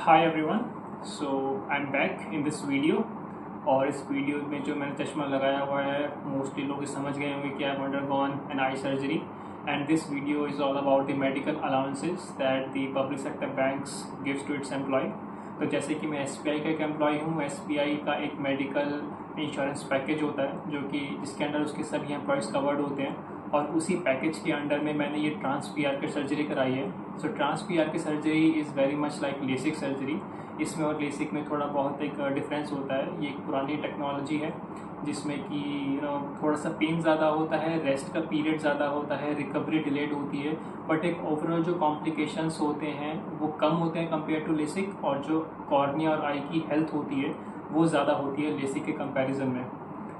Hi everyone. So I am back in this video. और इस video में जो मैंने चश्मा लगाया हुआ है मोस्टली लोग समझ गए होंगे कि I have undergone an eye surgery and this video is all about the medical allowances that the public sector banks gives to its employ. तो जैसे कि मैं एसबीआई का एक एम्प्लॉय हूँ, एसबीआई का एक मेडिकल इंश्योरेंस पैकेज होता है जो कि जिसके अंडर उसके सभी एम्प्लॉयज़ कवर्ड होते हैं और उसी पैकेज के अंडर में मैंने ये ट्रांस पी आर की सर्जरी कराई है। सो ट्रांस पी आर की surgery is very much like LASIK surgery. इसमें और लेसिक में थोड़ा बहुत एक डिफरेंस होता है। ये एक पुरानी टेक्नोलॉजी है जिसमें कि थोड़ा सा पेन ज़्यादा होता है, रेस्ट का पीरियड ज़्यादा होता है, रिकवरी डिलेड होती है, बट एक ओवरऑल जो कॉम्प्लिकेशंस होते हैं वो कम होते हैं कंपेयर टू लेसिक, और जो कॉर्निया और आई की हेल्थ होती है वो ज़्यादा होती है लेसिक के कंपैरिजन में।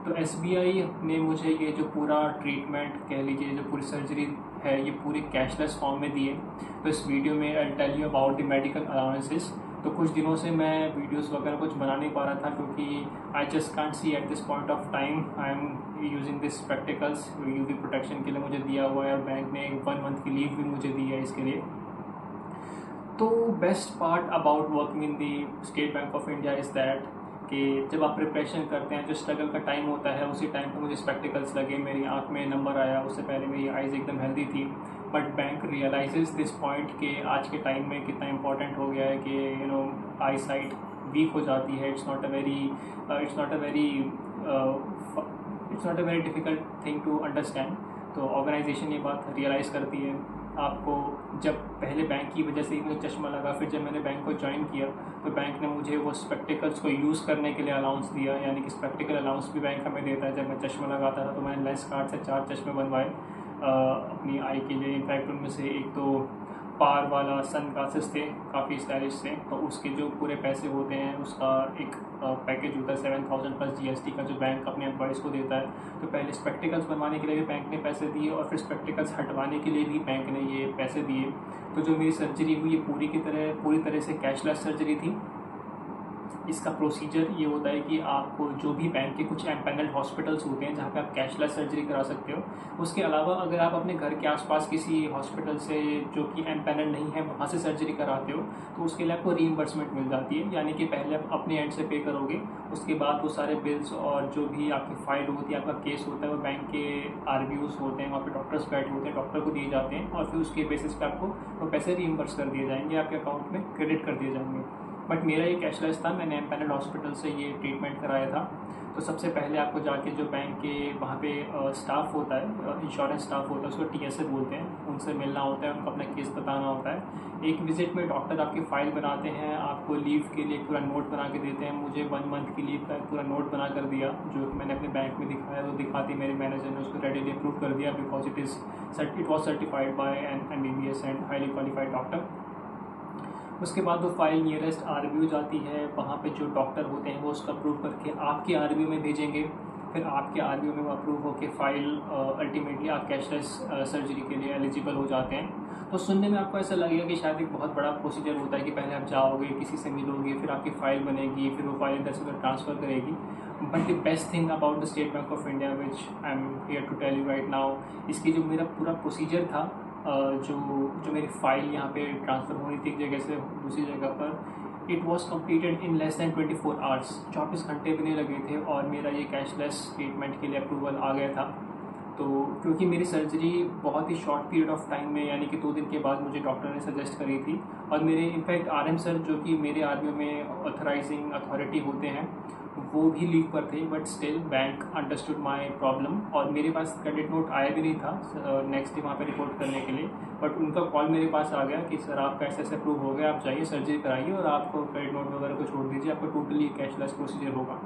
तो एसबीआई ने मुझे ये जो पूरा ट्रीटमेंट कह लीजिए, जो पूरी सर्जरी है, ये पूरी कैशलेस फॉर्म में दी है। तो इस वीडियो में I tell you about the medical allowances. तो कुछ दिनों से मैं वीडियोस वगैरह कुछ बना नहीं पा रहा था क्योंकि I just can't see at this point of time. I am using this spectacles UV protection के लिए मुझे दिया हुआ है और बैंक ने 1 मंथ की लीव भी मुझे दी है इसके लिए। तो best part about working in the state Bank of India is that कि जब आप प्रिपरेशन करते हैं, जो स्ट्रगल का टाइम होता है, उसी टाइम पे मुझे स्पेक्टिकल्स लगे, मेरी आँख में नंबर आया। उससे पहले मेरी आइज़ एकदम हेल्दी थी, but bank realises this point कि आज के टाइम में कितना इंपॉर्टेंट हो गया है कि आई साइट वीक हो जाती है। It's not a very difficult thing to understand. तो ऑर्गेनाइजेशन ये बात रियलाइज़ करती है। आपको जब पहले बैंक की वजह से मुझे चश्मा लगा, फिर जब मैंने बैंक को ज्वाइन किया तो बैंक ने मुझे वो स्पेक्टिकल्स को यूज़ करने के लिए अलाउंस दिया, यानी कि स्पेक्टिकल अलाउंस भी बैंक हमें देता है। जब मैं चश्मा लगाता था तो मैंने लेंस कार्ड से 4 चश्मे बनवाए अपनी आई के लिए। इनफैक्ट उनमें से एक तो पार वाला सन ग्लासेस थे, काफ़ी स्टाइलिश थे। तो उसके जो पूरे पैसे होते हैं उसका एक पैकेज होता है 7,000 प्लस जीएसटी का, जो बैंक अपने एम्प्लॉयज़ को देता है। तो पहले स्पेक्टिकल्स बनवाने के लिए भी बैंक ने पैसे दिए और फिर स्पेक्टिकल्स हटवाने के लिए भी बैंक ने ये पैसे दिए। तो जो मेरी सर्जरी हुई ये पूरी तरह से कैशलेस सर्जरी थी। इसका प्रोसीजर ये होता है कि आपको जो भी बैंक के कुछ एम्पैनल्ड हॉस्पिटल्स होते हैं जहाँ पे आप कैशलेस सर्जरी करा सकते हो, उसके अलावा अगर आप अपने घर के आसपास किसी हॉस्पिटल से जो कि एम्पैनल्ड नहीं है वहाँ से सर्जरी कराते हो तो उसके लिए आपको रीइंबर्समेंट मिल जाती है। यानी कि पहले आप अपने एंड से पे करोगे, उसके बाद वो सारे बिल्स और जो भी आपकी फाइल होती है, आपका केस होता है, वो बैंक के आरवीयूज होते हैं, वहाँ पे डॉक्टर्स बैठे होते हैं, डॉक्टर को दिए जाते हैं और फिर उसके बेसिस पे आपको वो पैसे रीइंबर्स कर दिए जाएंगे, आपके अकाउंट में क्रेडिट कर दिए जाएंगे। बट मेरा ये कैशलेस था, मैंने एम्पैनल्ड हॉस्पिटल से ये ट्रीटमेंट कराया था। तो सबसे पहले आपको जाके जो बैंक के वहाँ पे स्टाफ होता है, इंश्योरेंस स्टाफ होता है, उसको टीएसए बोलते हैं, उनसे मिलना होता है, उनको अपना केस बताना होता है। एक विजिट में डॉक्टर आपकी फ़ाइल बनाते हैं, आपको लीव के लिए पूरा नोट बना के देते हैं। मुझे 1 मंथ की लीव का पूरा नोट बना कर दिया, जो कि मैंने अपने बैंक में दिखाया। तो दिखाती मेरे मैनेजर ने उसको रेडीली अप्रूव कर दिया because it was certified by an MBBS and highly qualified doctor. उसके बाद वो फाइल नियरेस्ट आरवीयू जाती है, वहाँ पे जो डॉक्टर होते हैं वो उसका अप्रूव करके आपके आरवीयू में भेजेंगे। फिर आपके आरवीयू में वो अप्रूव होकर फाइल अल्टीमेटली आप कैशलेस सर्जरी के लिए एलिजिबल हो जाते हैं। तो सुनने में आपको ऐसा लगेगा कि शायद एक बहुत बड़ा प्रोसीजर होता है कि पहले आप जाओगे, किसी से मिलोगे, फिर आपकी फ़ाइल बनेगी, फिर वो फाइल इधर से उधर ट्रांसफ़र करेगी। But the best thing about the State Bank of India which I am here to tell you right now, इसकी जो मेरा पूरा प्रोसीजर था, जो मेरी फ़ाइल यहाँ पे ट्रांसफ़र होनी थी एक जगह से दूसरी जगह पर, it was completed in less than 24 hours. 24 घंटे भी नहीं लगे थे और मेरा ये कैशलेस ट्रीटमेंट के लिए अप्रूवल आ गया था। तो क्योंकि मेरी सर्जरी बहुत ही शॉर्ट पीरियड ऑफ टाइम में, यानी कि 2 दिन के बाद मुझे डॉक्टर ने सजेस्ट करी थी, और मेरे इनफैक्ट RM सर जो कि मेरे आरवीयू में ऑथराइजिंग अथॉरिटी होते हैं वो भी लीव पर थे, but still bank understood my problem और मेरे पास क्रेडिट नोट आया भी नहीं था नेक्स्ट डे वहाँ पे रिपोर्ट करने के लिए। बट उनका कॉल मेरे पास आ गया कि सर आपका ऐसे अप्रूव हो गया, आप जाइए सर्जरी कराइए और आपको क्रेडिट नोट वगैरह को छोड़ दीजिए, आपका टोटली कैशलेस प्रोसीजर होगा।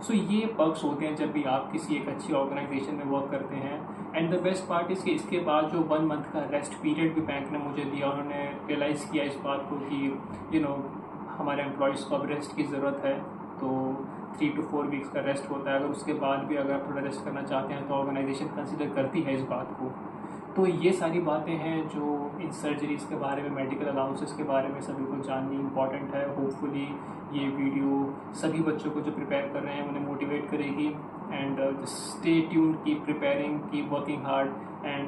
सो ये पर्क्स होते हैं जब भी आप किसी एक अच्छी ऑर्गेनाइजेशन में वर्क करते हैं। And the best part is कि इसके बाद जो 1 मंथ का रेस्ट पीरियड भी बैंक ने मुझे दिया, उन्होंने रियलाइज़ किया इस बात को कि हमारे एम्प्लॉयज़ को अब रेस्ट की ज़रूरत है। तो 3 to 4 वीक्स का रेस्ट होता है। अगर उसके बाद भी अगर आप थोड़ा रेस्ट करना चाहते हैं तो ऑर्गेनाइजेशन कंसिडर करती है इस बात को। तो ये सारी बातें हैं जो इन सर्जरीज़ के बारे में, मेडिकल अलाउंसेस के बारे में सभी को जाननी इंपॉर्टेंट है। होपफुली ये वीडियो सभी बच्चों को जो प्रिपेयर कर रहे हैं उन्हें मोटिवेट करेगी। And stay tuned, keep preparing, keep working hard, and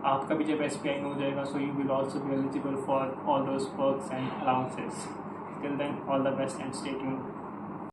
आपका भी जब SPI हो जाएगा so you will also be eligible for all those perks and allowances. Till then, all the best and stay tuned.